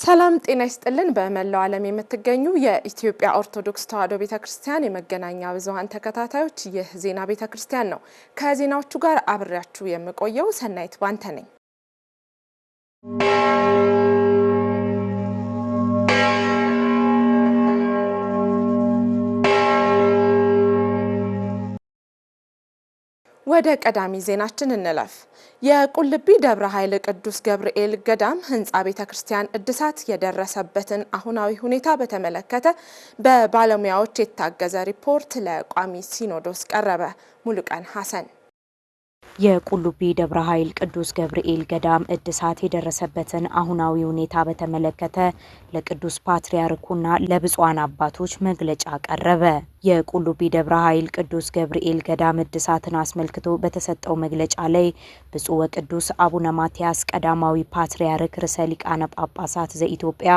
ሰላም ጤና ይስጥልን በመላው ዓለም የምትገኙ የኢትዮጵያ ኦርቶዶክስ ተዋሕዶ ቤተክርስቲያን የመገናኛ ብዙሃን ተከታታዮች ይህ ዜና ቤተክርስቲያን ነው። ከዜናዎቹ ጋር አብሬያችሁ የምቆየው ሰናይት ባንተ ነኝ። ወደ ቀዳሚ ዜናችን እንለፍ። የቁልቢ ደብረ ኃይል ቅዱስ ገብርኤል ገዳም ህንጻ ቤተክርስቲያን እድሳት የደረሰበትን አሁናዊ ሁኔታ በተመለከተ በባለሙያዎች የታገዘ ሪፖርት ለቋሚ ሲኖዶስ ቀረበ። ሙሉቀን ሐሰን የቁልቢ ደብረ ኃይል ቅዱስ ገብርኤል ገዳም እድሳት የደረሰበትን አሁናዊ ሁኔታ በተመለከተ ለቅዱስ ፓትርያርኩና ለብፁዓን አባቶች መግለጫ ቀረበ። የቁልቢ ደብረ ኃይል ቅዱስ ገብርኤል ገዳም እድሳትን አስመልክቶ በተሰጠው መግለጫ ላይ ብፁዕ ወቅዱስ አቡነ ማትያስ ቀዳማዊ ፓትርያርክ ርዕሰ ሊቃነ ጳጳሳት ዘኢትዮጵያ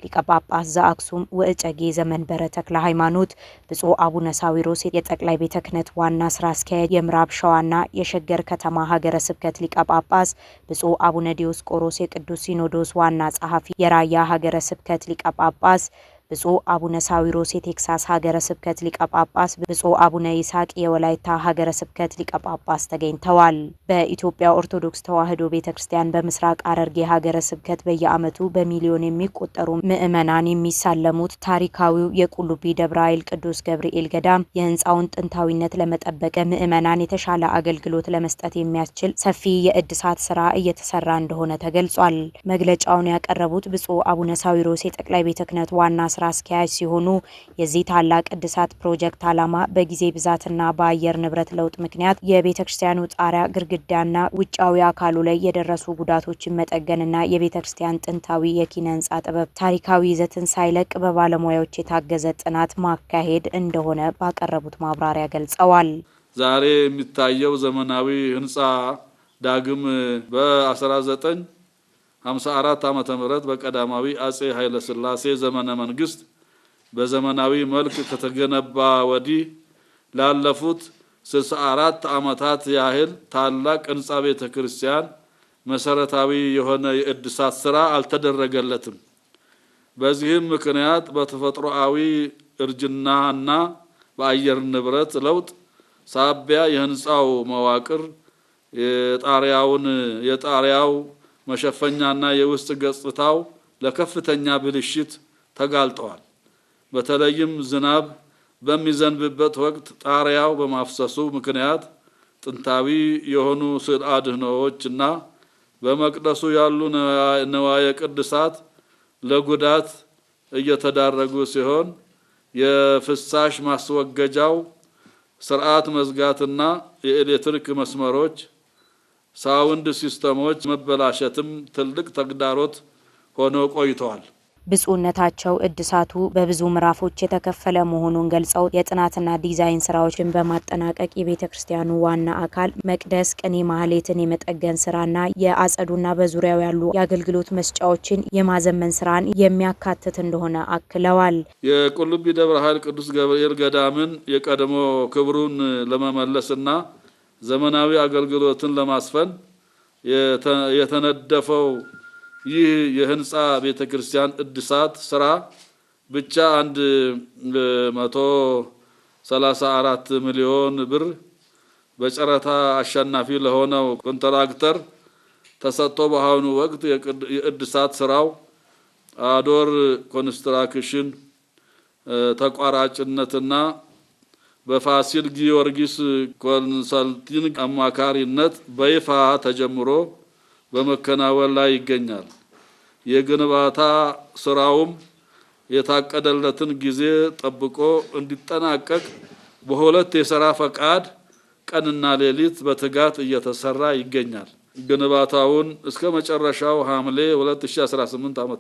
ሊቀ ጳጳስ ዘአክሱም ወእጨጌ ዘመንበረ ተክለ ሃይማኖት፣ ብፁዕ አቡነ ሳዊሮስ የጠቅላይ ቤተ ክህነት ዋና ስራ አስኪያጅ፣ የምዕራብ ሸዋና የሸገር ከተማ ሀገረ ስብከት ሊቀ ጳጳስ፣ ብፁዕ አቡነ ዲዮስቆሮስ የቅዱስ ሲኖዶስ ዋና ጸሐፊ፣ የራያ ሀገረ ስብከት ሊቀ ጳጳስ፣ ብፁዕ አቡነ ሳዊሮስ የቴክሳስ ሀገረ ስብከት ሊቀ ጳጳስ፣ ብፁዕ አቡነ ይስሐቅ የወላይታ ሀገረ ስብከት ሊቀ ጳጳስ ተገኝተዋል። በኢትዮጵያ ኦርቶዶክስ ተዋሕዶ ቤተክርስቲያን በምስራቅ ሐረርጌ ሀገረ ስብከት በየዓመቱ በሚሊዮን የሚቆጠሩ ምዕመናን የሚሳለሙት ታሪካዊው የቁልቢ ደብረ ኃይል ቅዱስ ገብርኤል ገዳም የህንፃውን ጥንታዊነት ለመጠበቅ ምዕመናን የተሻለ አገልግሎት ለመስጠት የሚያስችል ሰፊ የእድሳት ስራ እየተሰራ እንደሆነ ተገልጿል። መግለጫውን ያቀረቡት ብፁዕ አቡነ ሳዊሮስ የጠቅላይ ቤተ ክህነት ዋና ስራ አስኪያጅ ሲሆኑ የዚህ ታላቅ እድሳት ፕሮጀክት ዓላማ በጊዜ ብዛትና በአየር ንብረት ለውጥ ምክንያት የቤተክርስቲያኑ ጣሪያ ግድግዳና ውጫዊ አካሉ ላይ የደረሱ ጉዳቶችን መጠገንና የቤተክርስቲያን ጥንታዊ የኪነ ህንጻ ጥበብ ታሪካዊ ይዘትን ሳይለቅ በባለሙያዎች የታገዘ ጥናት ማካሄድ እንደሆነ ባቀረቡት ማብራሪያ ገልጸዋል። ዛሬ የሚታየው ዘመናዊ ህንጻ ዳግም በ1954 ዓመተ ምህረት በቀዳማዊ አጼ ኃይለ ሥላሴ ዘመነ መንግስት በዘመናዊ መልክ ከተገነባ ወዲህ ላለፉት 64 ዓመታት ያህል ታላቅ ህንጻ ቤተክርስቲያን መሰረታዊ የሆነ የእድሳት ስራ አልተደረገለትም። በዚህም ምክንያት በተፈጥሮአዊ እርጅናና በአየር ንብረት ለውጥ ሳቢያ የህንጻው መዋቅር የጣሪያው መሸፈኛና የውስጥ ገጽታው ለከፍተኛ ብልሽት ተጋልጠዋል። በተለይም ዝናብ በሚዘንብበት ወቅት ጣሪያው በማፍሰሱ ምክንያት ጥንታዊ የሆኑ ስዕል አድህኖዎችና በመቅደሱ ያሉ ንዋየ ቅድሳት ለጉዳት እየተዳረጉ ሲሆን የፍሳሽ ማስወገጃው ስርዓት መዝጋትና የኤሌክትሪክ መስመሮች ሳውንድ ሲስተሞች መበላሸትም ትልቅ ተግዳሮት ሆኖ ቆይተዋል። ብፁዕነታቸው እድሳቱ በብዙ ምዕራፎች የተከፈለ መሆኑን ገልጸው የጥናትና ዲዛይን ስራዎችን በማጠናቀቅ የቤተክርስቲያኑ ዋና አካል መቅደስ፣ ቅኔ ማህሌትን የመጠገን ስራና የአጸዱና በዙሪያው ያሉ የአገልግሎት መስጫዎችን የማዘመን ስራን የሚያካትት እንደሆነ አክለዋል። የቁልቢ ደብረ ኃይል ቅዱስ ገብርኤል ገዳምን የቀድሞ ክብሩን ለመመለስና ዘመናዊ አገልግሎትን ለማስፈን የተነደፈው ይህ የህንጻ ቤተክርስቲያን እድሳት ስራ ብቻ 134 ሚሊዮን ብር በጨረታ አሸናፊ ለሆነው ኮንትራክተር ተሰጥቶ በአሁኑ ወቅት የእድሳት ስራው አዶር ኮንስትራክሽን ተቋራጭነትና በፋሲል ጊዮርጊስ ኮንሰልቲንግ አማካሪነት በይፋ ተጀምሮ በመከናወን ላይ ይገኛል። የግንባታ ስራውም የታቀደለትን ጊዜ ጠብቆ እንዲጠናቀቅ በሁለት የሥራ ፈቃድ ቀንና ሌሊት በትጋት እየተሰራ ይገኛል። ግንባታውን እስከ መጨረሻው ሐምሌ 2018 ዓ.ም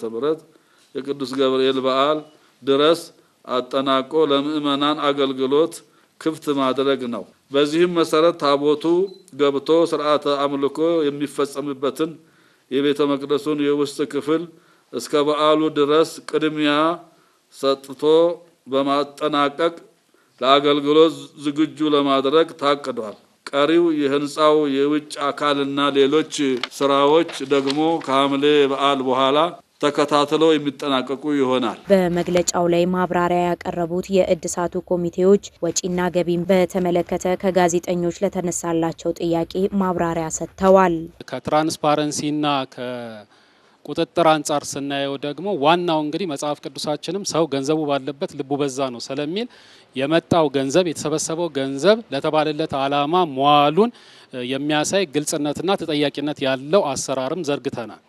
የቅዱስ ገብርኤል በዓል ድረስ አጠናቆ ለምእመናን አገልግሎት ክፍት ማድረግ ነው። በዚህም መሰረት ታቦቱ ገብቶ ስርዓተ አምልኮ የሚፈጸምበትን የቤተ መቅደሱን የውስጥ ክፍል እስከ በዓሉ ድረስ ቅድሚያ ሰጥቶ በማጠናቀቅ ለአገልግሎት ዝግጁ ለማድረግ ታቅዷል። ቀሪው የህንጻው የውጭ አካልና ሌሎች ስራዎች ደግሞ ከሐምሌ በዓል በኋላ ተከታትለው የሚጠናቀቁ ይሆናል። በመግለጫው ላይ ማብራሪያ ያቀረቡት የእድሳቱ ኮሚቴዎች ወጪና ገቢን በተመለከተ ከጋዜጠኞች ለተነሳላቸው ጥያቄ ማብራሪያ ሰጥተዋል። ከትራንስፓረንሲና ከቁጥጥር አንጻር ስናየው ደግሞ ዋናው እንግዲህ መጽሐፍ ቅዱሳችንም ሰው ገንዘቡ ባለበት ልቡ በዛ ነው ስለሚል የመጣው ገንዘብ የተሰበሰበው ገንዘብ ለተባለለት ዓላማ መዋሉን የሚያሳይ ግልጽነትና ተጠያቂነት ያለው አሰራርም ዘርግተናል።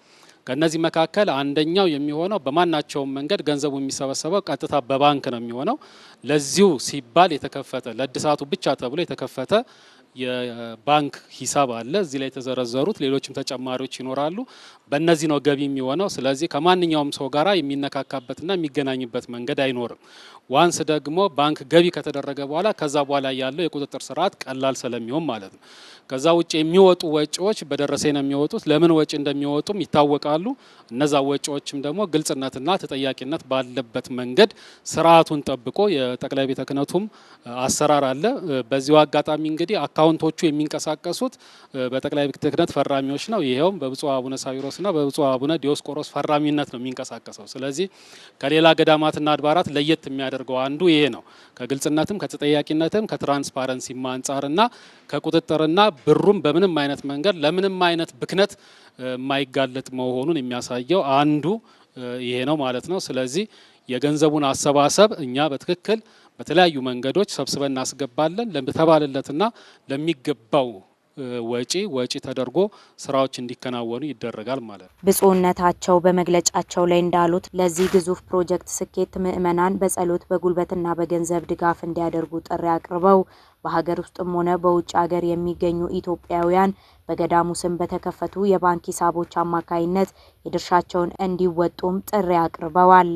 ከነዚህ መካከል አንደኛው የሚሆነው በማናቸውም መንገድ ገንዘቡ የሚሰበሰበው ቀጥታ በባንክ ነው የሚሆነው። ለዚሁ ሲባል የተከፈተ ለእድሳቱ ብቻ ተብሎ የተከፈተ የባንክ ሂሳብ አለ። እዚህ ላይ የተዘረዘሩት ሌሎችም ተጨማሪዎች ይኖራሉ። በእነዚህ ነው ገቢ የሚሆነው። ስለዚህ ከማንኛውም ሰው ጋራ የሚነካካበትና የሚገናኝበት መንገድ አይኖርም። ዋንስ ደግሞ ባንክ ገቢ ከተደረገ በኋላ ከዛ በኋላ ያለው የቁጥጥር ስርዓት ቀላል ስለሚሆን ማለት ነው። ከዛ ውጭ የሚወጡ ወጪዎች በደረሰኝ ነው የሚወጡት። ለምን ወጪ እንደሚወጡም ይታወቃሉ። እነዛ ወጪዎችም ደግሞ ግልጽነትና ተጠያቂነት ባለበት መንገድ ስርዓቱን ጠብቆ የጠቅላይ ቤተ ክህነቱም አሰራር አለ። በዚሁ አጋጣሚ እንግዲህ አካውንቶቹ የሚንቀሳቀሱት በጠቅላይ ቤተ ክህነት ፈራሚዎች ነው። ይሄውም በብፁዕ አቡነ ሳዊሮስና በብፁዕ አቡነ ዲዮስቆሮስ ፈራሚነት ነው የሚንቀሳቀሰው። ስለዚህ ከሌላ ገዳማትና አድባራት ለየት የሚያደርገው አንዱ ይሄ ነው። ከግልጽነትም ከተጠያቂነትም ከትራንስፓረንሲም አንጻርና ከቁጥጥርና ብሩም በምንም አይነት መንገድ ለምንም አይነት ብክነት የማይጋለጥ መሆኑን የሚያሳየው አንዱ ይሄ ነው ማለት ነው። ስለዚህ የገንዘቡን አሰባሰብ እኛ በትክክል በተለያዩ መንገዶች ሰብስበን እናስገባለን። ለተባለለትና ለሚገባው ወጪ ተደርጎ ስራዎች እንዲከናወኑ ይደረጋል ማለት ነው። ብፁዕነታቸው በመግለጫቸው ላይ እንዳሉት ለዚህ ግዙፍ ፕሮጀክት ስኬት ምዕመናን በጸሎት በጉልበትና በገንዘብ ድጋፍ እንዲያደርጉ ጥሪ አቅርበው በሀገር ውስጥም ሆነ በውጭ ሀገር የሚገኙ ኢትዮጵያውያን በገዳሙ ስም በተከፈቱ የባንክ ሂሳቦች አማካይነት የድርሻቸውን እንዲወጡም ጥሪ አቅርበዋል።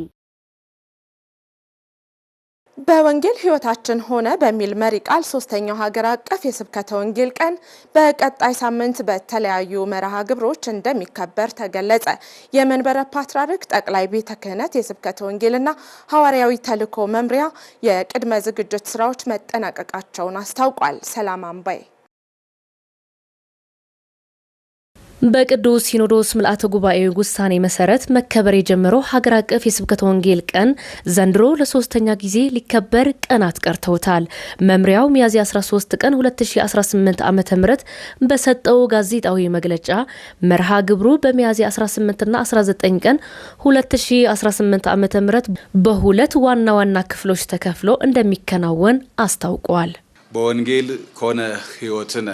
በወንጌል ሕይወታችን ሆነ በሚል መሪ ቃል ሶስተኛው ሀገር አቀፍ የስብከተ ወንጌል ቀን በቀጣይ ሳምንት በተለያዩ መርሃ ግብሮች እንደሚከበር ተገለጸ። የመንበረ ፓትርያርክ ጠቅላይ ቤተ ክህነት የስብከተ ወንጌልና ሐዋርያዊ ተልእኮ መምሪያ የቅድመ ዝግጅት ስራዎች መጠናቀቃቸውን አስታውቋል። ሰላም አምባይ በቅዱስ ሲኖዶስ ምልአተ ጉባኤ ውሳኔ መሰረት መከበር የጀመረው ሀገር አቀፍ የስብከተ ወንጌል ቀን ዘንድሮ ለሶስተኛ ጊዜ ሊከበር ቀናት ቀርተውታል። መምሪያው ሚያዝያ 13 ቀን 2018 ዓ.ም በሰጠው ጋዜጣዊ መግለጫ መርሃ ግብሩ በሚያዝያ 18 እና 19 ቀን 2018 ዓ.ም በሁለት ዋና ዋና ክፍሎች ተከፍሎ እንደሚከናወን አስታውቋል። በወንጌል ኮነ ሕይወትነ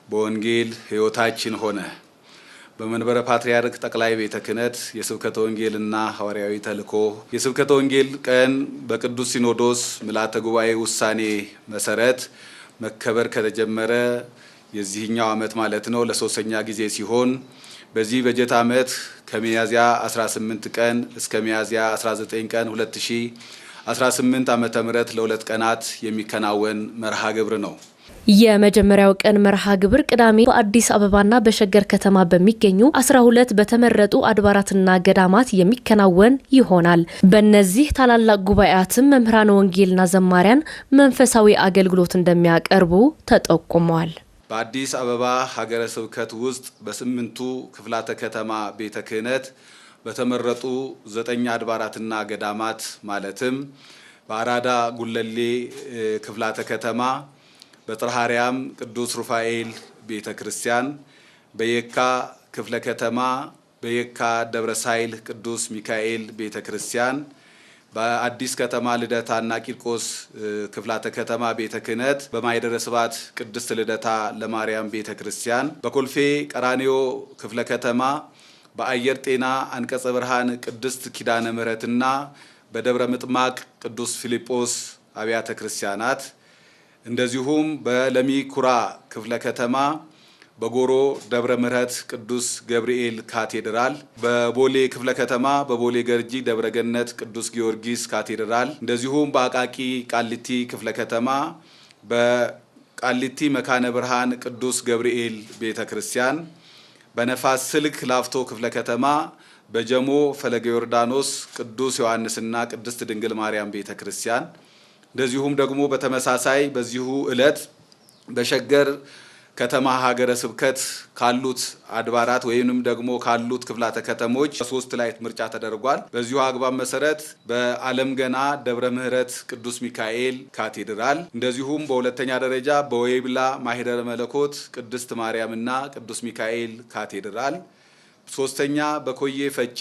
በወንጌል ሕይወታችን ሆነ በመንበረ ፓትርያርክ ጠቅላይ ቤተ ክህነት የስብከተ ወንጌልና ሐዋርያዊ ተልእኮ የስብከተ ወንጌል ቀን በቅዱስ ሲኖዶስ ምልአተ ጉባኤ ውሳኔ መሰረት መከበር ከተጀመረ የዚህኛው ዓመት ማለት ነው ለሶስተኛ ጊዜ ሲሆን በዚህ በጀት ዓመት ከሚያዝያ 18 ቀን እስከ ሚያዝያ 19 ቀን 2018 ዓመተ ምህረት ለሁለት ቀናት የሚከናወን መርሃ ግብር ነው። የመጀመሪያው ቀን መርሃ ግብር ቅዳሜ በአዲስ አበባና በሸገር ከተማ በሚገኙ 12 በተመረጡ አድባራትና ገዳማት የሚከናወን ይሆናል። በእነዚህ ታላላቅ ጉባኤያትም መምህራን ወንጌልና ዘማሪያን መንፈሳዊ አገልግሎት እንደሚያቀርቡ ተጠቁሟል። በአዲስ አበባ ሀገረ ስብከት ውስጥ በስምንቱ ክፍላተ ከተማ ቤተ ክህነት በተመረጡ 9 አድባራትና ገዳማት ማለትም በአራዳ ጉለሌ ክፍላተ ከተማ በጥርሃርያም ቅዱስ ሩፋኤል ቤተ ክርስቲያን በየካ ክፍለ ከተማ በየካ ደብረ ሳይል ቅዱስ ሚካኤል ቤተ ክርስቲያን በአዲስ ከተማ ልደታና ቂርቆስ ክፍላተ ከተማ ቤተ ክህነት በማይደረ ስብሐት ቅድስት ልደታ ለማርያም ቤተ ክርስቲያን በኮልፌ ቀራኒዮ ክፍለ ከተማ በአየር ጤና አንቀጸ ብርሃን ቅድስት ኪዳነ ምሕረትና በደብረ ምጥማቅ ቅዱስ ፊልጶስ አብያተ ክርስቲያናት እንደዚሁም በለሚ ኩራ ክፍለ ከተማ በጎሮ ደብረ ምሕረት ቅዱስ ገብርኤል ካቴድራል በቦሌ ክፍለ ከተማ በቦሌ ገርጂ ደብረ ገነት ቅዱስ ጊዮርጊስ ካቴድራል እንደዚሁም በአቃቂ ቃሊቲ ክፍለ ከተማ በቃሊቲ መካነ ብርሃን ቅዱስ ገብርኤል ቤተ ክርስቲያን በነፋስ ስልክ ላፍቶ ክፍለ ከተማ በጀሞ ፈለገ ዮርዳኖስ ቅዱስ ዮሐንስና ቅድስት ድንግል ማርያም ቤተ ክርስቲያን እንደዚሁም ደግሞ በተመሳሳይ በዚሁ ዕለት በሸገር ከተማ ሀገረ ስብከት ካሉት አድባራት ወይንም ደግሞ ካሉት ክፍላተ ከተሞች 3 ላይ ምርጫ ተደርጓል። በዚሁ አግባብ መሰረት በዓለም ገና ደብረ ምሕረት ቅዱስ ሚካኤል ካቴድራል፣ እንደዚሁም በሁለተኛ ደረጃ በወይብላ ማኅደረ መለኮት ቅድስት ማርያምና ቅዱስ ሚካኤል ካቴድራል፣ ሶስተኛ በኮዬ ፈጬ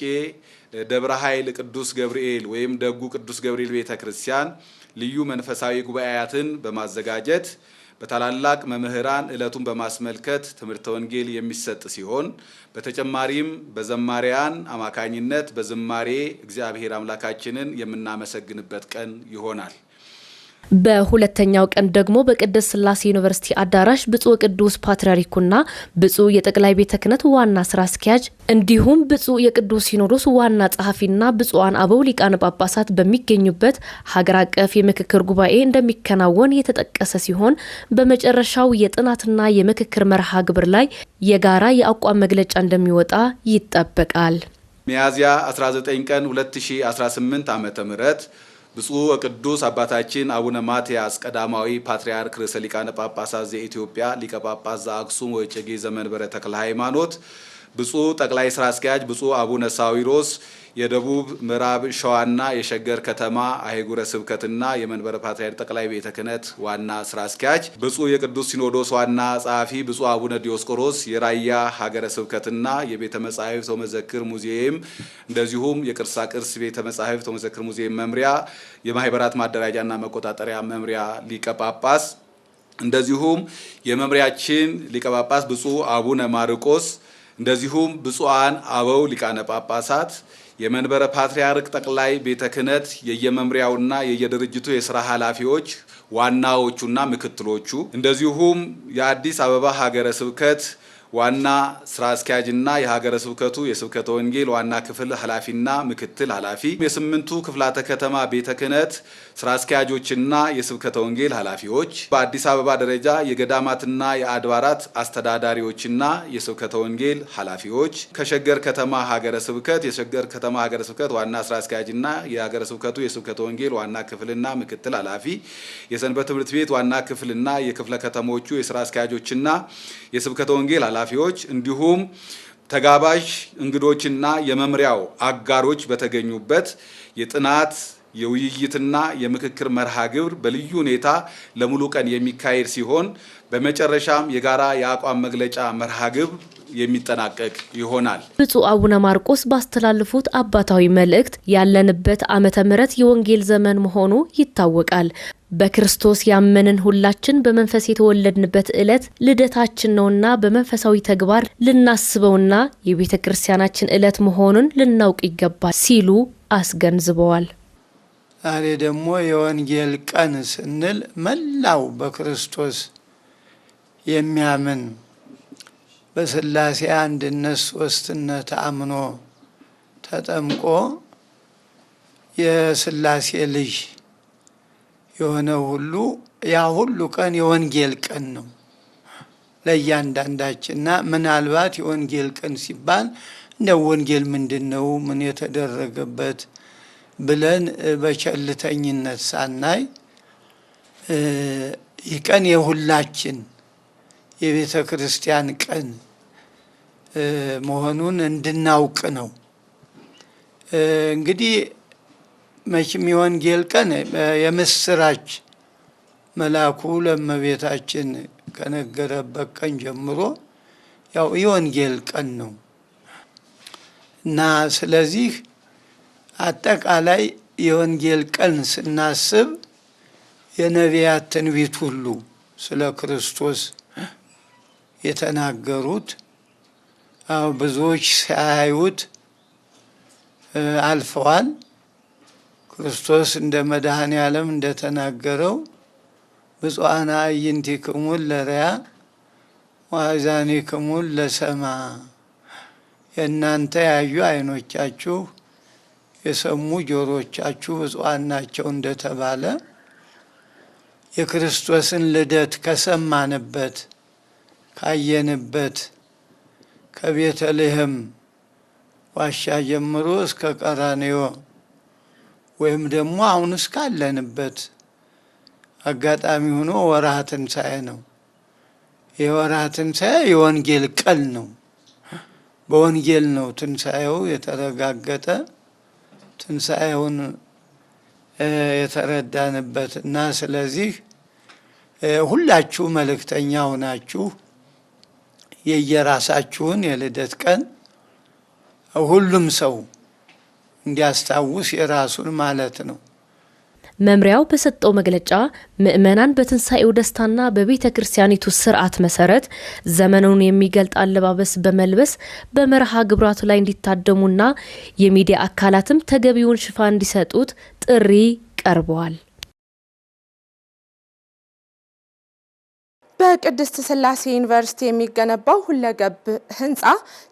ደብረ ኃይል ቅዱስ ገብርኤል ወይም ደጉ ቅዱስ ገብርኤል ቤተክርስቲያን ልዩ መንፈሳዊ ጉባኤያትን በማዘጋጀት በታላላቅ መምህራን ዕለቱን በማስመልከት ትምህርተ ወንጌል የሚሰጥ ሲሆን በተጨማሪም በዘማሪያን አማካኝነት በዝማሬ እግዚአብሔር አምላካችንን የምናመሰግንበት ቀን ይሆናል። በሁለተኛው ቀን ደግሞ በቅድስት ሥላሴ ዩኒቨርሲቲ አዳራሽ ብፁዕ ቅዱስ ፓትርያርኩና ብፁዕ የጠቅላይ ቤተ ክህነት ዋና ስራ አስኪያጅ እንዲሁም ብፁዕ የቅዱስ ሲኖዶስ ዋና ጸሐፊና ብፁዓን አበው ሊቃነ ጳጳሳት በሚገኙበት ሀገር አቀፍ የምክክር ጉባኤ እንደሚከናወን የተጠቀሰ ሲሆን በመጨረሻው የጥናትና የምክክር መርሃ ግብር ላይ የጋራ የአቋም መግለጫ እንደሚወጣ ይጠበቃል። ሚያዝያ 19 ቀን 2018 ዓ.ም ብፁዕ ወቅዱስ አባታችን አቡነ ማትያስ ቀዳማዊ ፓትርያርክ ርዕሰ ሊቃነ ጳጳሳት ዘኢትዮጵያ ሊቀ ጳጳስ ዘአክሱም ወዕጨጌ ዘመንበረ ተክለ ሃይማኖት፣ ብፁዕ ጠቅላይ ስራ አስኪያጅ ብፁዕ አቡነ ሳዊሮስ የደቡብ ምዕራብ ሸዋና የሸገር ከተማ አህጉረ ስብከትና የመንበረ ፓትርያርክ ጠቅላይ ቤተ ክህነት ዋና ስራ አስኪያጅ፣ ብፁዕ የቅዱስ ሲኖዶስ ዋና ጸሐፊ ብፁዕ አቡነ ዲዮስቆሮስ የራያ ሀገረ ስብከትና የቤተ መጻሕፍት ወመዘክር ሙዚየም እንደዚሁም የቅርሳ ቅርስ ቤተ መጻሕፍት ወመዘክር ሙዚየም መምሪያ የማህበራት ማደራጃና መቆጣጠሪያ መምሪያ ሊቀ ጳጳስ እንደዚሁም የመምሪያችን ሊቀ ጳጳስ ብፁዕ አቡነ ማርቆስ እንደዚሁም ብፁዓን አበው ሊቃነ ጳጳሳት የመንበረ ፓትርያርክ ጠቅላይ ቤተ ክህነት የየመምሪያውና የየድርጅቱ የሥራ ኃላፊዎች ዋናዎቹና ምክትሎቹ እንደዚሁም የአዲስ አበባ ሀገረ ስብከት ዋና ስራ አስኪያጅና የሀገረ ስብከቱ የስብከተ ወንጌል ዋና ክፍል ኃላፊና ምክትል ኃላፊ የስምንቱ ክፍላተ ከተማ ቤተ ክህነት ስራ አስኪያጆችና የስብከተ ወንጌል ኃላፊዎች በአዲስ አበባ ደረጃ የገዳማትና የአድባራት አስተዳዳሪዎችና የስብከተ ወንጌል ኃላፊዎች ከሸገር ከተማ ሀገረ ስብከት የሸገር ከተማ ሀገረ ስብከት ዋና ስራ አስኪያጅና የሀገረ ስብከቱ የስብከተ ወንጌል ዋና ክፍልና ምክትል ኃላፊ የሰንበት ትምህርት ቤት ዋና ክፍልና የክፍለ ከተሞቹ የስራ አስኪያጆችና የስብከተ ወንጌል ኃላፊዎች እንዲሁም ተጋባዥ እንግዶችና የመምሪያው አጋሮች በተገኙበት የጥናት የውይይትና የምክክር መርሃ ግብር በልዩ ሁኔታ ለሙሉ ቀን የሚካሄድ ሲሆን በመጨረሻም የጋራ የአቋም መግለጫ መርሃ ግብር የሚጠናቀቅ ይሆናል። ብፁዕ አቡነ ማርቆስ ባስተላለፉት አባታዊ መልእክት ያለንበት ዓመተ ምሕረት የወንጌል ዘመን መሆኑ ይታወቃል። በክርስቶስ ያመንን ሁላችን በመንፈስ የተወለድንበት ዕለት ልደታችን ነውና በመንፈሳዊ ተግባር ልናስበውና የቤተ ክርስቲያናችን ዕለት መሆኑን ልናውቅ ይገባል ሲሉ አስገንዝበዋል። ዛሬ ደግሞ የወንጌል ቀን ስንል መላው በክርስቶስ የሚያምን በሥላሴ አንድነት ሶስትነት አምኖ ተጠምቆ የሥላሴ ልጅ የሆነ ሁሉ ያ ሁሉ ቀን የወንጌል ቀን ነው ለእያንዳንዳችንና ምናልባት የወንጌል ቀን ሲባል እንደ ወንጌል ምንድነው ምን የተደረገበት ብለን በቸልተኝነት ሳናይ ይህ ቀን የሁላችን የቤተ ክርስቲያን ቀን መሆኑን እንድናውቅ ነው። እንግዲህ መቼም የወንጌል ቀን የምስራች መልአኩ ለእመቤታችን ከነገረበት ቀን ጀምሮ ያው የወንጌል ቀን ነው እና ስለዚህ አጠቃላይ የወንጌል ቀን ስናስብ የነቢያት ትንቢት ሁሉ ስለ ክርስቶስ የተናገሩት ብዙዎች ሳያዩት አልፈዋል። ክርስቶስ እንደ መድኃኔ ዓለም እንደተናገረው ብፁዓን አዕይንቲክሙ ለርያ ወአዛኒክሙ ለሰማ፣ የእናንተ ያዩ ዓይኖቻችሁ የሰሙ ጆሮቻችሁ ብፁዓን ናቸው እንደተባለ የክርስቶስን ልደት ከሰማንበት ካየንበት ከቤተልሔም ዋሻ ጀምሮ እስከ ቀራንዮ ወይም ደግሞ አሁን እስካለንበት አጋጣሚ ሆኖ ወርኃ ትንሣኤ ነው። የወርሃ ትንሣኤ የወንጌል ቀን ነው። በወንጌል ነው ትንሣኤው የተረጋገጠ ትንሣኤውን የተረዳንበት እና ስለዚህ ሁላችሁ መልእክተኛ ሆናችሁ የየራሳችሁን የልደት ቀን ሁሉም ሰው እንዲያስታውስ የራሱን ማለት ነው። መምሪያው በሰጠው መግለጫ ምእመናን በትንሣኤው ደስታና በቤተ ክርስቲያኒቱ ስርዓት መሰረት ዘመኑን የሚገልጥ አለባበስ በመልበስ በመርሃ ግብራቱ ላይ እንዲታደሙና የሚዲያ አካላትም ተገቢውን ሽፋን እንዲሰጡት ጥሪ ቀርበዋል። በቅድስት ሥላሴ ዩኒቨርሲቲ የሚገነባው ሁለገብ ህንፃ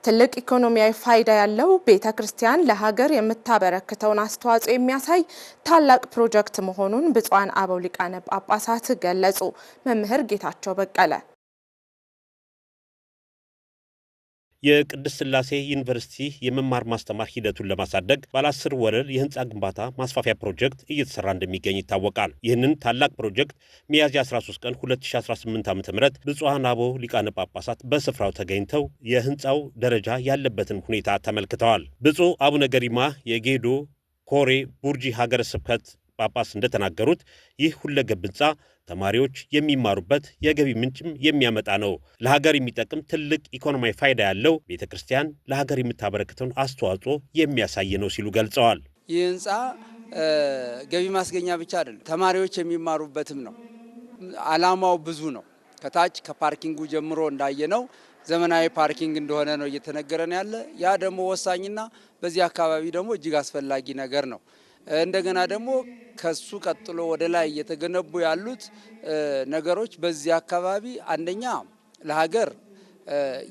ትልቅ ኢኮኖሚያዊ ፋይዳ ያለው ቤተ ክርስቲያን ለሀገር የምታበረክተውን አስተዋጽኦ የሚያሳይ ታላቅ ፕሮጀክት መሆኑን ብፁዓን አበው ሊቃነ ጳጳሳት ገለጹ። መምህር ጌታቸው በቀለ የቅድስት ሥላሴ ዩኒቨርሲቲ የመማር ማስተማር ሂደቱን ለማሳደግ ባለ 10 ወለል የህንፃ ግንባታ ማስፋፊያ ፕሮጀክት እየተሰራ እንደሚገኝ ይታወቃል። ይህንን ታላቅ ፕሮጀክት ሚያዝያ 13 ቀን 2018 ዓ.ም ብፁዓን አበው ሊቃነ ጳጳሳት በስፍራው ተገኝተው የህንፃው ደረጃ ያለበትን ሁኔታ ተመልክተዋል። ብፁዕ አቡነ ገሪማ የጌዶ ኮሬ ቡርጂ ሀገረ ስብከት ጳጳስ እንደተናገሩት ይህ ሁለገብ ህንፃ ተማሪዎች የሚማሩበት የገቢ ምንጭም የሚያመጣ ነው። ለሀገር የሚጠቅም ትልቅ ኢኮኖሚያዊ ፋይዳ ያለው ቤተክርስቲያን ለሀገር የምታበረክተውን አስተዋጽኦ የሚያሳይ ነው ሲሉ ገልጸዋል። ይህ ህንፃ ገቢ ማስገኛ ብቻ አይደለም፣ ተማሪዎች የሚማሩበትም ነው። ዓላማው ብዙ ነው። ከታች ከፓርኪንጉ ጀምሮ እንዳየነው ዘመናዊ ፓርኪንግ እንደሆነ ነው እየተነገረን ያለ። ያ ደግሞ ወሳኝና በዚህ አካባቢ ደግሞ እጅግ አስፈላጊ ነገር ነው። እንደገና ደግሞ ከሱ ቀጥሎ ወደ ላይ እየተገነቡ ያሉት ነገሮች በዚህ አካባቢ አንደኛ ለሀገር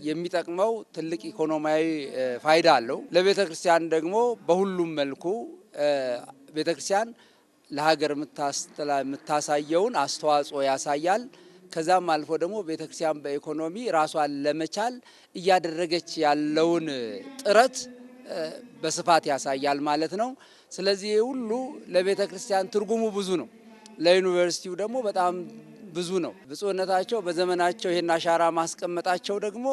የሚጠቅመው ትልቅ ኢኮኖሚያዊ ፋይዳ አለው። ለቤተ ክርስቲያን ደግሞ በሁሉም መልኩ ቤተ ክርስቲያን ለሀገር የምታሳየውን አስተዋጽኦ ያሳያል። ከዛም አልፎ ደግሞ ቤተ ክርስቲያን በኢኮኖሚ ራሷን ለመቻል እያደረገች ያለውን ጥረት በስፋት ያሳያል ማለት ነው። ስለዚህ ሁሉ ለቤተ ክርስቲያን ትርጉሙ ብዙ ነው፣ ለዩኒቨርሲቲው ደግሞ በጣም ብዙ ነው። ብፁዕነታቸው በዘመናቸው ይሄን አሻራ ማስቀመጣቸው ደግሞ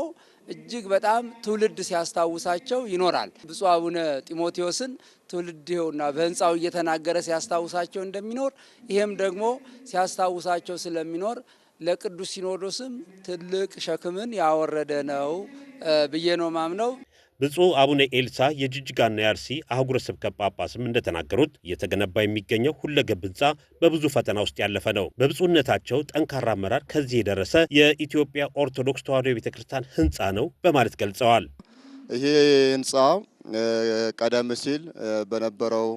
እጅግ በጣም ትውልድ ሲያስታውሳቸው ይኖራል። ብፁዕ አቡነ ጢሞቴዎስን ትውልድ ይኸውና በህንፃው እየተናገረ ሲያስታውሳቸው እንደሚኖር ይሄም ደግሞ ሲያስታውሳቸው ስለሚኖር ለቅዱስ ሲኖዶስም ትልቅ ሸክምን ያወረደ ነው ብዬ ነው ማምነው። ብፁዕ አቡነ ኤልሳ የጅጅጋና የአርሲ አህጉረ ስብከት ጳጳስም እንደተናገሩት እየተገነባ የሚገኘው ሁለገብ ህንፃ በብዙ ፈተና ውስጥ ያለፈ ነው። በብፁዕነታቸው ጠንካራ አመራር ከዚህ የደረሰ የኢትዮጵያ ኦርቶዶክስ ተዋሕዶ ቤተክርስቲያን ህንፃ ነው በማለት ገልጸዋል። ይሄ ህንፃ ቀደም ሲል በነበረው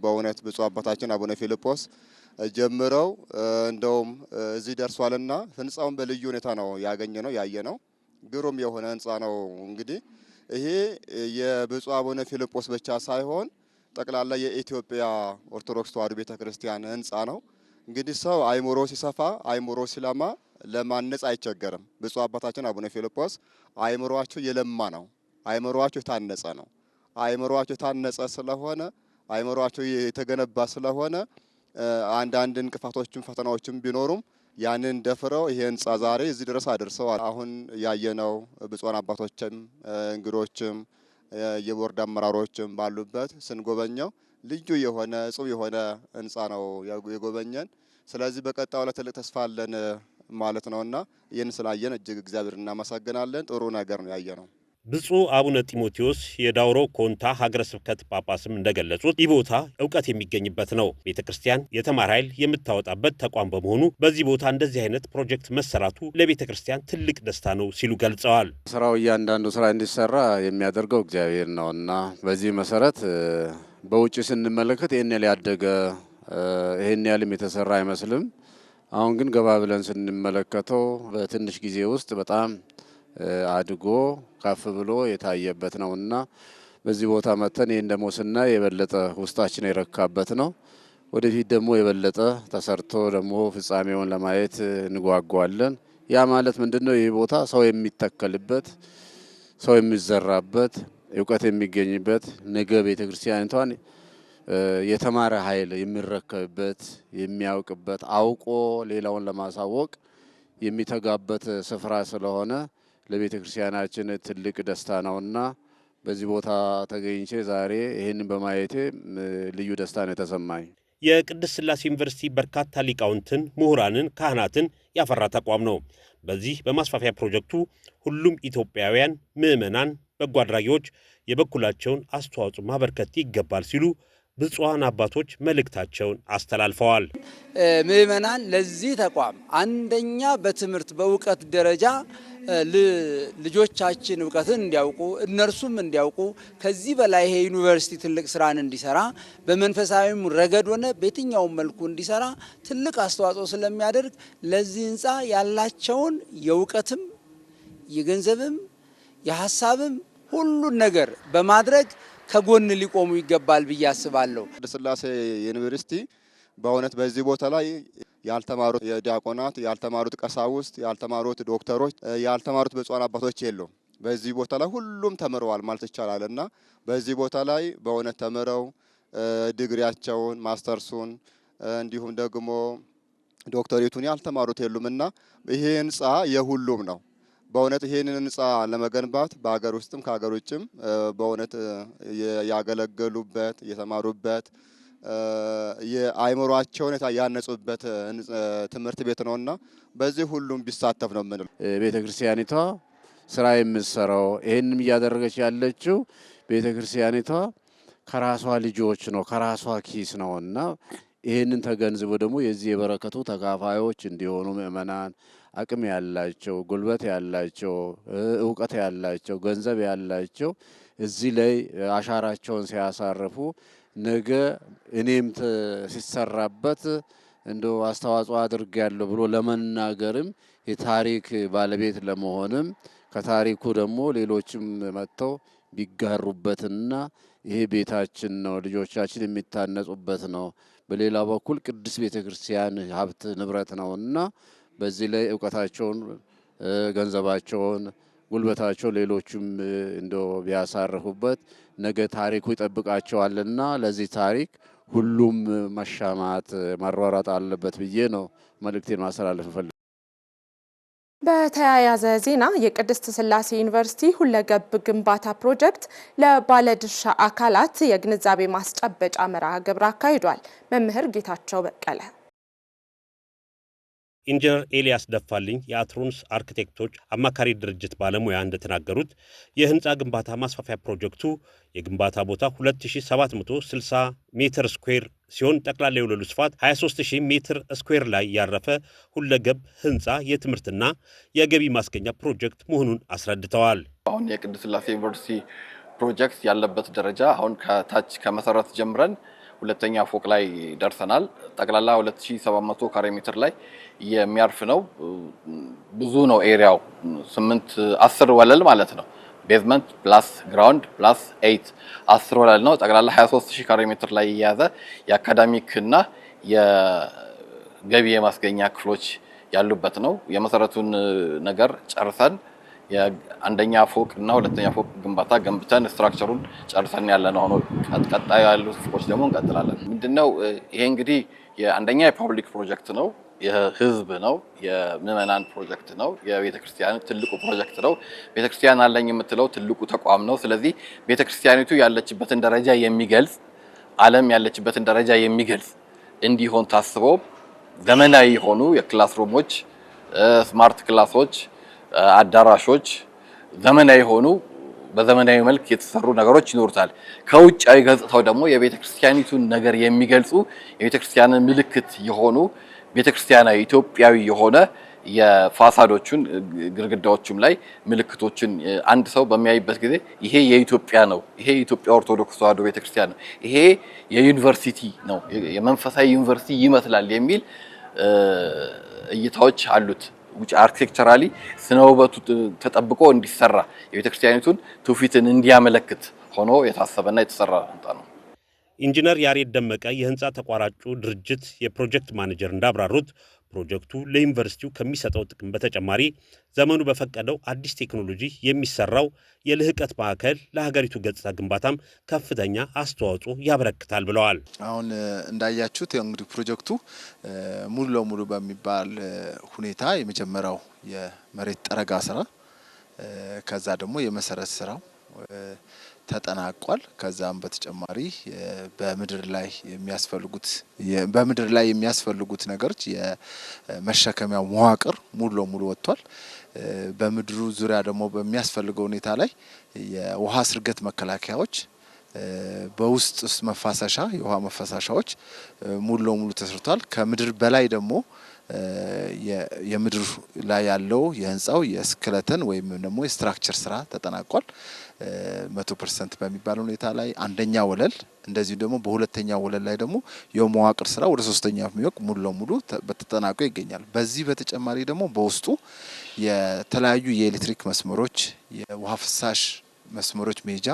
በእውነት ብፁዕ አባታችን አቡነ ፊልጶስ ጀምረው እንደውም እዚህ ደርሷልና ህንፃውን በልዩ ሁኔታ ነው ያየነው። ግሩም የሆነ ህንፃ ነው። እንግዲህ ይሄ የብፁዕ አቡነ ፊልጶስ ብቻ ሳይሆን ጠቅላላ የኢትዮጵያ ኦርቶዶክስ ተዋሕዶ ቤተክርስቲያን ህንፃ ነው። እንግዲህ ሰው አይምሮ ሲሰፋ አይምሮ ሲለማ ለማነጽ አይቸገርም። ብፁዕ አባታችን አቡነ ፊልጶስ አይምሮአቸው የለማ ነው፣ አይምሮአቸው የታነጸ ነው። አይምሮአቸው የታነጸ ስለሆነ አይምሮአቸው የተገነባ ስለሆነ አንዳንድ እንቅፋቶችም ፈተናዎችም ቢኖሩም ያንን ደፍረው ይሄ ህንፃ ዛሬ እዚህ ድረስ አድርሰዋል። አሁን ያየነው ብፁዓን አባቶችም እንግዶችም የቦርድ አመራሮችም ባሉበት ስንጎበኘው ልዩ የሆነ እጹብ የሆነ ህንፃ ነው የጎበኘን። ስለዚህ በቀጣዩ ለትልቅ ተስፋ አለን ማለት ነውና ይህን ስላየን እጅግ እግዚአብሔር እናመሰግናለን። ጥሩ ነገር ነው ያየነው። ብፁዕ አቡነ ጢሞቴዎስ የዳውሮ ኮንታ ሀገረ ስብከት ጳጳስም እንደገለጹት ይህ ቦታ እውቀት የሚገኝበት ነው። ቤተክርስቲያን የተማረ ኃይል የምታወጣበት ተቋም በመሆኑ በዚህ ቦታ እንደዚህ አይነት ፕሮጀክት መሰራቱ ለቤተክርስቲያን ትልቅ ደስታ ነው ሲሉ ገልጸዋል። ስራው እያንዳንዱ ስራ እንዲሰራ የሚያደርገው እግዚአብሔር ነውና በዚህ መሰረት በውጭ ስንመለከት ይህን ያህል ያደገ ይህን ያህልም የተሰራ አይመስልም። አሁን ግን ገባ ብለን ስንመለከተው በትንሽ ጊዜ ውስጥ በጣም አድጎ ከፍ ብሎ የታየበት ነውና በዚህ ቦታ መተን ይህን ደግሞ ስናይ የበለጠ ውስጣችን የረካበት ነው። ወደፊት ደግሞ የበለጠ ተሰርቶ ደግሞ ፍጻሜውን ለማየት እንጓጓለን። ያ ማለት ምንድነው? ይህ ቦታ ሰው የሚተከልበት፣ ሰው የሚዘራበት፣ እውቀት የሚገኝበት፣ ነገ ቤተክርስቲያኒቷን የተማረ ኃይል የሚረከብበት፣ የሚያውቅበት፣ አውቆ ሌላውን ለማሳወቅ የሚተጋበት ስፍራ ስለሆነ ለቤተ ክርስቲያናችን ትልቅ ደስታ ነውና በዚህ ቦታ ተገኝቼ ዛሬ ይሄንን በማየቴ ልዩ ደስታ ነው የተሰማኝ። የቅድስት ሥላሴ ዩኒቨርሲቲ በርካታ ሊቃውንትን፣ ምሁራንን፣ ካህናትን ያፈራ ተቋም ነው። በዚህ በማስፋፊያ ፕሮጀክቱ ሁሉም ኢትዮጵያውያን ምዕመናን፣ በጎ አድራጊዎች የበኩላቸውን አስተዋጽኦ ማበርከት ይገባል ሲሉ ብፁዓን አባቶች መልእክታቸውን አስተላልፈዋል። ምዕመናን ለዚህ ተቋም አንደኛ በትምህርት በእውቀት ደረጃ ልጆቻችን እውቀትን እንዲያውቁ እነርሱም እንዲያውቁ ከዚህ በላይ ይሄ ዩኒቨርሲቲ ትልቅ ስራን እንዲሰራ በመንፈሳዊም ረገድ ሆነ በየትኛውም መልኩ እንዲሰራ ትልቅ አስተዋጽኦ ስለሚያደርግ ለዚህ ህንፃ ያላቸውን የእውቀትም የገንዘብም የሐሳብም ሁሉን ነገር በማድረግ ከጎን ሊቆሙ ይገባል ብዬ አስባለሁ። ቅድስት ሥላሴ ዩኒቨርሲቲ በእውነት በዚህ ቦታ ላይ ያልተማሩት የዲያቆናት፣ ያልተማሩት ቀሳውስት፣ ያልተማሩት ዶክተሮች፣ ያልተማሩት ብፁዓን አባቶች የሉም። በዚህ ቦታ ላይ ሁሉም ተምረዋል ማለት ይቻላልና በዚህ ቦታ ላይ በእውነት ተምረው ዲግሪያቸውን ማስተርሱን እንዲሁም ደግሞ ዶክተሬቱን ያልተማሩት የሉምና ይሄ ህንጻ የሁሉም ነው። በእውነት ይሄንን ህንጻ ለመገንባት በአገር ውስጥም ከአገር ውጭም በእውነት ያገለገሉበት የተማሩበት የአይምሮአቸውን ያነጹበት ትምህርት ቤት ነውና በዚህ ሁሉም ቢሳተፍ ነው የምንለው። ቤተክርስቲያኒቷ ስራ የምትሰራው ይሄንም እያደረገች ያለችው ቤተክርስቲያኒቷ ከራሷ ልጆች ነው ከራሷ ኪስ ነውና ይሄንን ተገንዝቦ ደግሞ የዚህ የበረከቱ ተካፋዮች እንዲሆኑ ምእመናን አቅም ያላቸው ጉልበት ያላቸው ዕውቀት ያላቸው ገንዘብ ያላቸው እዚህ ላይ አሻራቸውን ሲያሳርፉ ነገ እኔም ሲሰራበት እንደው አስተዋጽኦ አድርጌያለሁ ብሎ ለመናገርም የታሪክ ባለቤት ለመሆንም ከታሪኩ ደግሞ ሌሎችም መጥተው ቢጋሩበትና ይሄ ቤታችን ነው ልጆቻችን የሚታነጹበት ነው፣ በሌላ በኩል ቅድስት ቤተክርስቲያን ሀብት ንብረት ነውና በዚህ ላይ ዕውቀታቸውን ገንዘባቸውን ጉልበታቸው ሌሎችም እንደው ቢያሳርፉበት ነገ ታሪኩ ይጠብቃቸዋልና ለዚህ ታሪክ ሁሉም መሻማት ማሯሯጥ አለበት ብዬ ነው መልእክቴን ማስተላለፍ ፈልጌ። በተያያዘ ዜና የቅድስት ሥላሴ ዩኒቨርሲቲ ሁለገብ ግንባታ ፕሮጀክት ለባለድርሻ አካላት የግንዛቤ ማስጨበጫ መርሃ ግብር አካሂዷል። መምህር ጌታቸው በቀለ ኢንጂነር ኤልያስ ደፋልኝ የአትሮንስ አርኪቴክቶች አማካሪ ድርጅት ባለሙያ እንደተናገሩት የህንፃ ግንባታ ማስፋፊያ ፕሮጀክቱ የግንባታ ቦታ 2760 ሜትር ስኩዌር ሲሆን ጠቅላላ የወለሉ ስፋት 23000 ሜትር ስኩዌር ላይ ያረፈ ሁለገብ ህንፃ የትምህርትና የገቢ ማስገኛ ፕሮጀክት መሆኑን አስረድተዋል። አሁን የቅድስት ሥላሴ ዩኒቨርሲቲ ፕሮጀክት ያለበት ደረጃ አሁን ከታች ከመሰረት ጀምረን ሁለተኛ ፎቅ ላይ ደርሰናል። ጠቅላላ 2700 ካሬ ሜትር ላይ የሚያርፍ ነው። ብዙ ነው ኤሪያው 10 ወለል ማለት ነው። ቤዝመንት ፕላስ ግራውንድ ፕላስ 10 ወለል ነው። ጠቅላላ 23000 ካሬ ሜትር ላይ የያዘ የአካዳሚክ እና የገቢ የማስገኛ ክፍሎች ያሉበት ነው። የመሰረቱን ነገር ጨርሰን የአንደኛ ፎቅ እና ሁለተኛ ፎቅ ግንባታ ገንብተን ስትራክቸሩን ጨርሰን ያለነው ሆኖ ቀጣዩ ያሉት ፎቆች ደግሞ እንቀጥላለን። ምንድነው ይሄ እንግዲህ የአንደኛ የፐብሊክ ፕሮጀክት ነው፣ የህዝብ ነው፣ የምዕመናን ፕሮጀክት ነው፣ የቤተክርስቲያን ትልቁ ፕሮጀክት ነው። ቤተክርስቲያን አለኝ የምትለው ትልቁ ተቋም ነው። ስለዚህ ቤተክርስቲያኒቱ ያለችበትን ደረጃ የሚገልጽ ዓለም ያለችበትን ደረጃ የሚገልጽ እንዲሆን ታስቦ ዘመናዊ የሆኑ የክላስ ሩሞች፣ ስማርት ክላሶች፣ አዳራሾች ዘመናዊ ሆኑ በዘመናዊ መልክ የተሰሩ ነገሮች ይኖሩታል። ከውጫዊ ገጽታው ደግሞ የቤተክርስቲያኒቱን ነገር የሚገልጹ የቤተክርስቲያንን ምልክት የሆኑ ቤተክርስቲያናዊ ኢትዮጵያዊ የሆነ የፋሳዶቹን ግድግዳዎችም ላይ ምልክቶችን አንድ ሰው በሚያይበት ጊዜ ይሄ የኢትዮጵያ ነው፣ ይሄ የኢትዮጵያ ኦርቶዶክስ ተዋሕዶ ቤተክርስቲያን ነው፣ ይሄ የዩኒቨርሲቲ ነው፣ የመንፈሳዊ ዩኒቨርሲቲ ይመስላል የሚል እይታዎች አሉት። ውጭ አርኪቴክቸራሊ ስነ ውበቱ ተጠብቆ እንዲሰራ የቤተክርስቲያኒቱን ትውፊትን እንዲያመለክት ሆኖ የታሰበና የተሰራ ህንጻ ነው። ኢንጂነር ያሬድ ደመቀ የህንጻ ተቋራጩ ድርጅት የፕሮጀክት ማኔጀር እንዳብራሩት ፕሮጀክቱ ለዩኒቨርሲቲው ከሚሰጠው ጥቅም በተጨማሪ ዘመኑ በፈቀደው አዲስ ቴክኖሎጂ የሚሰራው የልህቀት ማዕከል ለሀገሪቱ ገጽታ ግንባታም ከፍተኛ አስተዋጽኦ ያበረክታል ብለዋል። አሁን እንዳያችሁት እንግዲህ ፕሮጀክቱ ሙሉ ለሙሉ በሚባል ሁኔታ የመጀመሪያው የመሬት ጠረጋ ስራ ከዛ ደግሞ የመሰረት ስራው ተጠናቋል። ከዛም በተጨማሪ በምድር ላይ የሚያስፈልጉት ነገሮች የመሸከሚያው መዋቅር ሙሉ ለሙሉ ወጥቷል። በምድሩ ዙሪያ ደግሞ በሚያስፈልገው ሁኔታ ላይ የውሃ ስርገት መከላከያዎች በውስጥ መፋሰሻ የውሃ መፋሰሻዎች ሙሉ ለሙሉ ተሰርቷል። ከምድር በላይ ደግሞ የምድር ላይ ያለው የህንጻው የስክለተን ወይም ደግሞ የስትራክቸር ስራ ተጠናቋል። 100% በሚባል ሁኔታ ላይ አንደኛ ወለል እንደዚህ ደግሞ በሁለተኛው ወለል ላይ ደግሞ የመዋቅር ስራ ወደ ሶስተኛው የሚወቅ ሙሉ ለሙሉ በተጠናቆ ይገኛል። በዚህ በተጨማሪ ደግሞ በውስጡ የተለያዩ የኤሌክትሪክ መስመሮች፣ የውሃ ፍሳሽ መስመሮች ሜጃ፣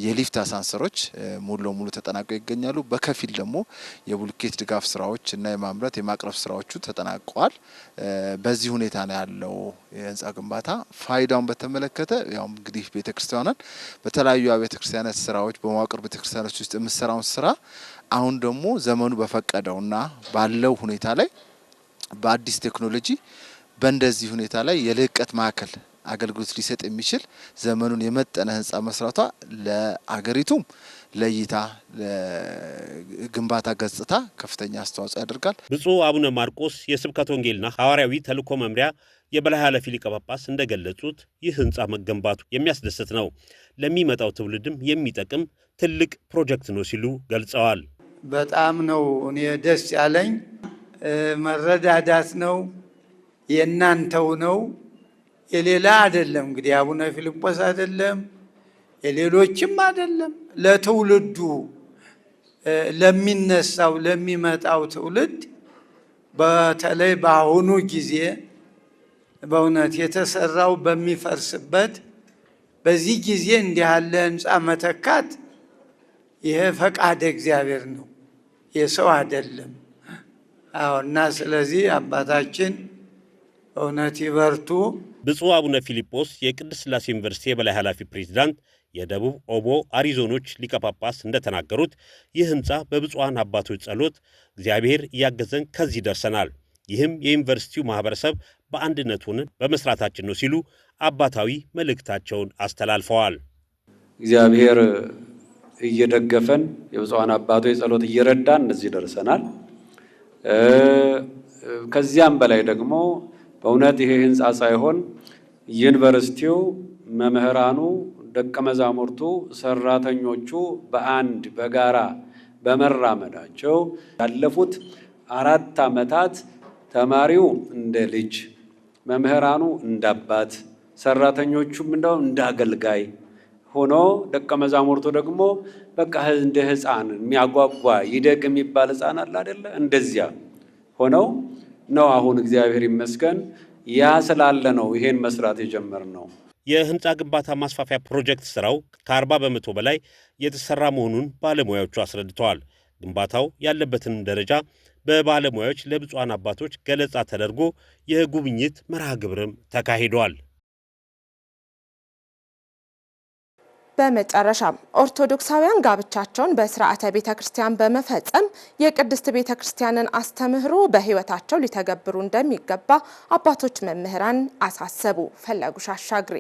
የሊፍት አሳንሰሮች ሙሉ ለሙሉ ተጠናቀው ይገኛሉ። በከፊል ደግሞ የቡልኬት ድጋፍ ስራዎች እና የማምረት የማቅረብ ስራዎቹ ተጠናቀዋል። በዚህ ሁኔታ ነው ያለው የህንጻ ግንባታ። ፋይዳውን በተመለከተ ያው እንግዲህ ቤተክርስቲያናን በተለያዩ ቤተክርስቲያናት ስራዎች በመዋቅር ቤተክርስቲያኖች ውስጥ የምሰራውን ስራ አሁን ደግሞ ዘመኑ በፈቀደውና ባለው ሁኔታ ላይ በአዲስ ቴክኖሎጂ በእንደዚህ ሁኔታ ላይ የልህቀት ማዕከል አገልግሎት ሊሰጥ የሚችል ዘመኑን የመጠነ ህንጻ መስራቷ ለአገሪቱም ለይታ ለግንባታ ገጽታ ከፍተኛ አስተዋጽኦ ያደርጋል። ብፁዕ አቡነ ማርቆስ የስብከተ ወንጌልና ሐዋርያዊ ተልእኮ መምሪያ የበላይ ኃላፊ ሊቀ ጳጳስ እንደገለጹት ይህ ህንጻ መገንባቱ የሚያስደስት ነው፣ ለሚመጣው ትውልድም የሚጠቅም ትልቅ ፕሮጀክት ነው ሲሉ ገልጸዋል። በጣም ነው እኔ ደስ ያለኝ። መረዳዳት ነው፣ የናንተው ነው፣ የሌላ አይደለም። እንግዲህ አቡነ ፊልጶስ አይደለም የሌሎችም አይደለም። ለትውልዱ ለሚነሳው ለሚመጣው ትውልድ በተለይ በአሁኑ ጊዜ በእውነት የተሰራው በሚፈርስበት በዚህ ጊዜ እንዲህ ያለ ህንጻ መተካት ይሄ ፈቃደ እግዚአብሔር ነው፣ የሰው አይደለም። እና ስለዚህ አባታችን እውነት ይበርቱ። ብፁዕ አቡነ ፊልጶስ የቅድስት ሥላሴ ዩኒቨርሲቲ የበላይ ኃላፊ ፕሬዝዳንት፣ የደቡብ ኦሞ አሪዞኖች ሊቀ ጳጳስ እንደተናገሩት ይህ ህንጻ በብፁዓን አባቶች ጸሎት እግዚአብሔር እያገዘን ከዚህ ደርሰናል። ይህም የዩኒቨርሲቲው ማህበረሰብ በአንድነት ሆነን በመስራታችን ነው ሲሉ አባታዊ መልእክታቸውን አስተላልፈዋል። እግዚአብሔር እየደገፈን የብፁዓን አባቶች ጸሎት እየረዳን እዚህ ደርሰናል። ከዚያም በላይ ደግሞ በእውነት ይሄ ህንጻ ሳይሆን ዩኒቨርሲቲው፣ መምህራኑ፣ ደቀ መዛሙርቱ፣ ሰራተኞቹ በአንድ በጋራ በመራመዳቸው ያለፉት 4 ዓመታት ተማሪው እንደ ልጅ፣ መምህራኑ እንደ አባት፣ ሰራተኞቹም እንደው እንደ አገልጋይ ሆኖ ደቀ መዛሙርቱ ደግሞ በቃ እንደ ህፃን የሚያጓጓ ይደግ የሚባል ህፃን አለ አይደለ? እንደዚያ ሆነው ነው። አሁን እግዚአብሔር ይመስገን ያ ስላለ ነው ይሄን መስራት የጀመርነው። የህንጻ ግንባታ ማስፋፊያ ፕሮጀክት ስራው ከ40 በመቶ በላይ የተሰራ መሆኑን ባለሙያዎቹ አስረድተዋል። ግንባታው ያለበትን ደረጃ በባለሙያዎች ለብፁዓን አባቶች ገለጻ ተደርጎ የጉብኝት መርሃ ግብርም ተካሂዷል። በመጨረሻም ኦርቶዶክሳውያን ጋብቻቸውን በስርዓተ ቤተ ክርስቲያን በመፈጸም የቅድስት ቤተ ክርስቲያንን አስተምህሮ በህይወታቸው ሊተገብሩ እንደሚገባ አባቶች መምህራን አሳሰቡ። ፈለጉሽ አሻግሬ።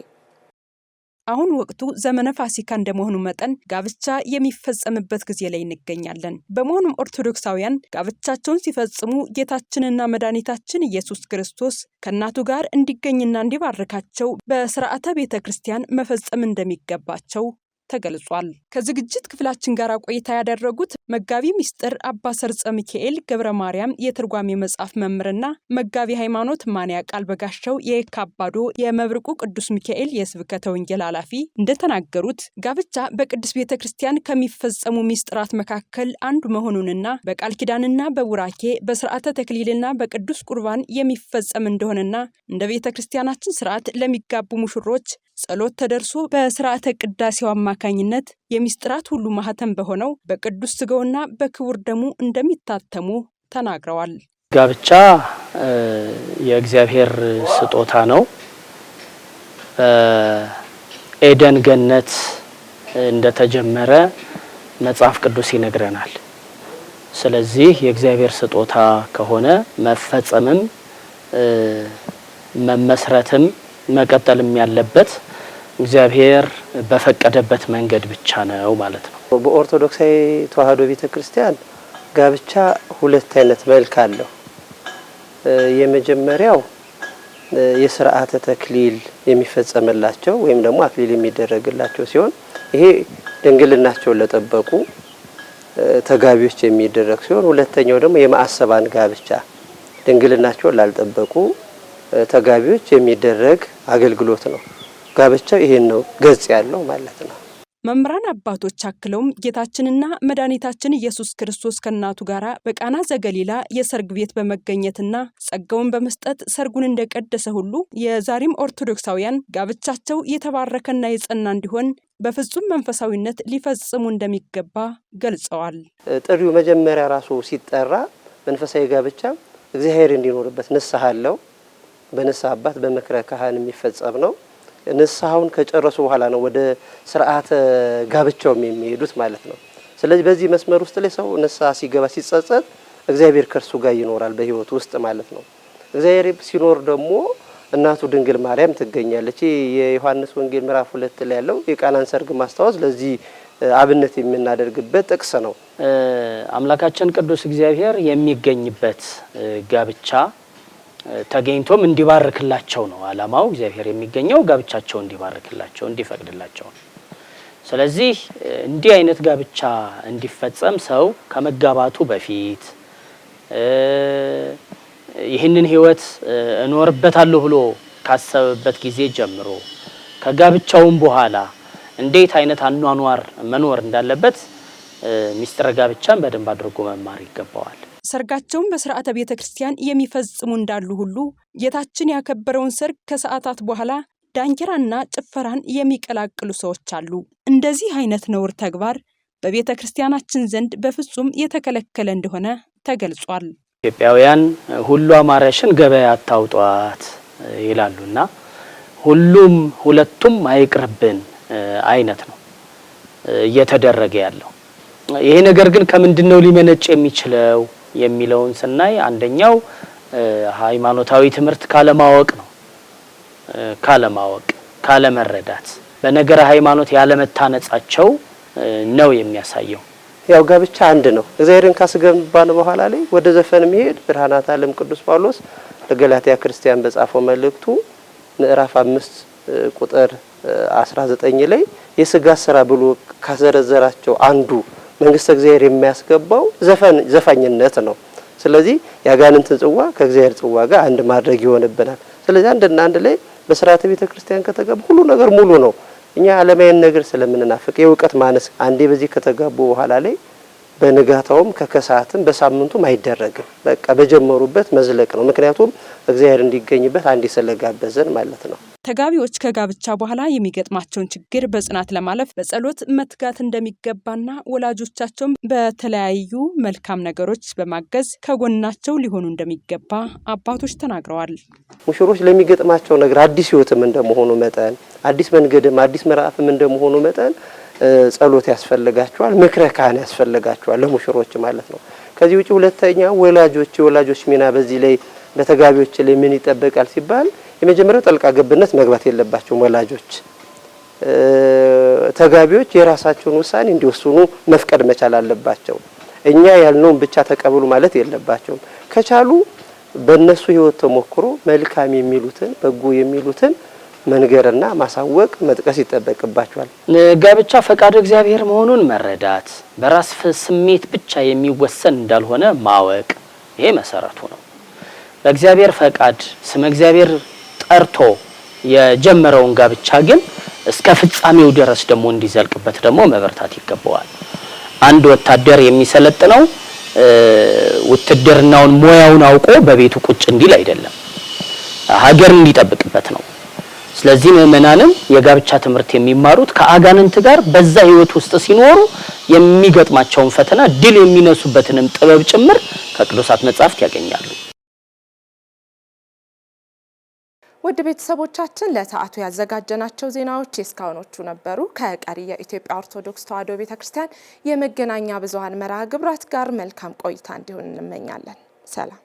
አሁን ወቅቱ ዘመነ ፋሲካ እንደመሆኑ መጠን ጋብቻ የሚፈጸምበት ጊዜ ላይ እንገኛለን። በመሆኑም ኦርቶዶክሳውያን ጋብቻቸውን ሲፈጽሙ ጌታችንና መድኃኒታችን ኢየሱስ ክርስቶስ ከእናቱ ጋር እንዲገኝና እንዲባርካቸው በስርዓተ ቤተ ክርስቲያን መፈጸም እንደሚገባቸው ተገልጿል። ከዝግጅት ክፍላችን ጋር ቆይታ ያደረጉት መጋቢ ምስጢር አባ ሰርጸ ሚካኤል ገብረ ማርያም የትርጓሜ መጽሐፍ መምህርና መጋቢ ሃይማኖት ማንያ ቃል በጋሻው የካባዶ የመብርቁ ቅዱስ ሚካኤል የስብከተ ወንጌል ኃላፊ እንደተናገሩት ጋብቻ በቅድስት ቤተ ክርስቲያን ከሚፈጸሙ ምስጢራት መካከል አንዱ መሆኑንና በቃል ኪዳንና በቡራኬ በስርዓተ ተክሊልና በቅዱስ ቁርባን የሚፈጸም እንደሆነና እንደ ቤተ ክርስቲያናችን ስርዓት ለሚጋቡ ሙሽሮች ጸሎት ተደርሶ በስርዓተ ቅዳሴው አማካኝነት የሚስጥራት ሁሉ ማህተም በሆነው በቅዱስ ስጋውና በክቡር ደሙ እንደሚታተሙ ተናግረዋል። ጋብቻ የእግዚአብሔር ስጦታ ነው። ኤደን ገነት እንደተጀመረ መጽሐፍ ቅዱስ ይነግረናል። ስለዚህ የእግዚአብሔር ስጦታ ከሆነ መፈጸምም መመስረትም መቀጠልም ያለበት እግዚአብሔር በፈቀደበት መንገድ ብቻ ነው ማለት ነው። በኦርቶዶክሳዊ ተዋሕዶ ቤተክርስቲያን ጋብቻ ሁለት አይነት መልክ አለው። የመጀመሪያው የሥርዓተ ተክሊል የሚፈጸምላቸው ወይም ደግሞ አክሊል የሚደረግላቸው ሲሆን ይሄ ድንግልናቸውን ለጠበቁ ተጋቢዎች የሚደረግ ሲሆን ሁለተኛው ደግሞ የማዕሰባን ጋብቻ ድንግልናቸውን ላልጠበቁ ተጋቢዎች የሚደረግ አገልግሎት ነው። ጋብቻው ይሄን ነው ገጽ ያለው ማለት ነው። መምህራን አባቶች አክለውም ጌታችንና መድኃኒታችን ኢየሱስ ክርስቶስ ከእናቱ ጋር በቃና ዘገሊላ የሰርግ ቤት በመገኘትና ጸጋውን በመስጠት ሰርጉን እንደቀደሰ ሁሉ የዛሬም ኦርቶዶክሳውያን ጋብቻቸው የተባረከና የጸና እንዲሆን በፍጹም መንፈሳዊነት ሊፈጽሙ እንደሚገባ ገልጸዋል። ጥሪው መጀመሪያ ራሱ ሲጠራ መንፈሳዊ ጋብቻ እግዚአብሔር እንዲኖርበት ንስሐ አለው። በንስሐ አባት በምክረ ካህን የሚፈጸም ነው። ንስሐውን ከጨረሱ በኋላ ነው ወደ ስርዓተ ጋብቻው የሚሄዱት ማለት ነው። ስለዚህ በዚህ መስመር ውስጥ ላይ ሰው ንስሐ ሲገባ ሲጸጸት እግዚአብሔር ከእርሱ ጋር ይኖራል በህይወቱ ውስጥ ማለት ነው። እግዚአብሔር ሲኖር ደግሞ እናቱ ድንግል ማርያም ትገኛለች። የዮሐንስ ወንጌል ምዕራፍ 2 ላይ ያለው የቃናን ሰርግ ማስታወስ ለዚህ አብነት የምናደርግበት ጥቅስ ነው። አምላካችን ቅዱስ እግዚአብሔር የሚገኝበት ጋብቻ ተገኝቶም እንዲባርክላቸው ነው ዓላማው። እግዚአብሔር የሚገኘው ጋብቻቸው እንዲባርክላቸው እንዲፈቅድላቸው ነው። ስለዚህ እንዲህ አይነት ጋብቻ እንዲፈጸም ሰው ከመጋባቱ በፊት ይህንን ህይወት እኖርበታለሁ ብሎ ካሰበበት ጊዜ ጀምሮ ከጋብቻውም በኋላ እንዴት አይነት አኗኗር መኖር እንዳለበት ሚስጥረ ጋብቻን በደንብ አድርጎ መማር ይገባዋል። ሰርጋቸውን በስርዓተ ቤተ ክርስቲያን የሚፈጽሙ እንዳሉ ሁሉ ጌታችን ያከበረውን ሰርግ ከሰዓታት በኋላ ዳንኪራና ጭፈራን የሚቀላቅሉ ሰዎች አሉ። እንደዚህ አይነት ነውር ተግባር በቤተ ክርስቲያናችን ዘንድ በፍጹም የተከለከለ እንደሆነ ተገልጿል። ኢትዮጵያውያን ሁሉ አማረሽን ገበያ አታውጧት ይላሉና ሁለቱም አይቅርብን አይነት ነው እየተደረገ ያለው። ይሄ ነገር ግን ከምንድነው ሊመነጭ የሚችለው የሚለውን ስናይ አንደኛው ሃይማኖታዊ ትምህርት ካለማወቅ ነው። ካለመረዳት በነገረ ሃይማኖት ያለመታነጻቸው ነው የሚያሳየው። ያው ጋብቻ አንድ ነው። እግዚአብሔርን ካስገባን በኋላ ላይ ወደ ዘፈን መሄድ ብርሃናት ዓለም ቅዱስ ጳውሎስ ለገላትያ ክርስቲያን በጻፈው መልእክቱ ምዕራፍ 5 ቁጥር 19 ላይ የሥጋ ስራ ብሎ ካዘረዘራቸው አንዱ መንግስተ እግዚአብሔር የሚያስገባው ዘፋኝነት ነው። ስለዚህ ያጋንንትን ጽዋ ከእግዚአብሔር ጽዋ ጋር አንድ ማድረግ ይሆንብናል። ስለዚህ አንድ ላይ በስርዓተ ቤተ ክርስቲያን ከተጋቡ ሁሉ ነገር ሙሉ ነው። እኛ ዓለማዊን ነገር ስለምንናፍቅ የእውቀት ማነስ አንዴ በዚህ ከተጋቡ በኋላ ላይ በንጋታውም ከከሰዓትም በሳምንቱም አይደረግም። በቃ በጀመሩበት መዝለቅ ነው። ምክንያቱም እግዚአብሔር እንዲገኝበት አንዴ ስለጋበዘን ማለት ነው። ተጋቢዎች ከጋብቻ በኋላ የሚገጥማቸውን ችግር በጽናት ለማለፍ በጸሎት መትጋት እንደሚገባና ወላጆቻቸውን በተለያዩ መልካም ነገሮች በማገዝ ከጎናቸው ሊሆኑ እንደሚገባ አባቶች ተናግረዋል። ሙሽሮች ለሚገጥማቸው ነገር አዲስ ህይወትም እንደመሆኑ መጠን አዲስ መንገድም አዲስ ምዕራፍም እንደመሆኑ መጠን ጸሎት ያስፈልጋቸዋል፣ ምክረ ካህን ያስፈልጋቸዋል ለሙሽሮች ማለት ነው። ከዚህ ውጪ ሁለተኛ የወላጆች ሚና በዚህ ላይ በተጋቢዎች ላይ ምን ይጠበቃል ሲባል የመጀመሪያው ጠልቃ ገብነት መግባት የለባቸው ወላጆች። ተጋቢዎች የራሳቸውን ውሳኔ እንዲወስኑ መፍቀድ መቻል አለባቸው። እኛ ያልነውን ብቻ ተቀበሉ ማለት የለባቸውም። ከቻሉ በእነሱ ህይወት ተሞክሮ መልካም የሚሉትን በጎ የሚሉትን መንገርና ማሳወቅ መጥቀስ ይጠበቅባቸዋል። ጋብቻ ፈቃድ እግዚአብሔር መሆኑን መረዳት፣ በራስ ስሜት ብቻ የሚወሰን እንዳልሆነ ማወቅ ይሄ መሰረቱ ነው። በእግዚአብሔር ፈቃድ ስመ እግዚአብሔር ጠርቶ የጀመረውን ጋብቻ ግን እስከ ፍጻሜው ድረስ ደግሞ እንዲዘልቅበት ደግሞ መበርታት ይገባዋል። አንድ ወታደር የሚሰለጥነው ውትድርናውን ሙያውን አውቆ በቤቱ ቁጭ እንዲል አይደለም፣ ሀገር እንዲጠብቅበት ነው። ስለዚህ ምእመናንም የጋብቻ ትምህርት የሚማሩት ከአጋንንት ጋር በዛ ህይወት ውስጥ ሲኖሩ የሚገጥማቸውን ፈተና ድል የሚነሱበትንም ጥበብ ጭምር ከቅዱሳት መጻሕፍት ያገኛሉ። ውድ ቤተሰቦቻችን ለሰዓቱ ያዘጋጀናቸው ዜናዎች እስካሁኖቹ ነበሩ። ከቀሪ የኢትዮጵያ ኦርቶዶክስ ተዋሕዶ ቤተክርስቲያን የመገናኛ ብዙሃን መርሃ ግብራት ጋር መልካም ቆይታ እንዲሆን እንመኛለን። ሰላም።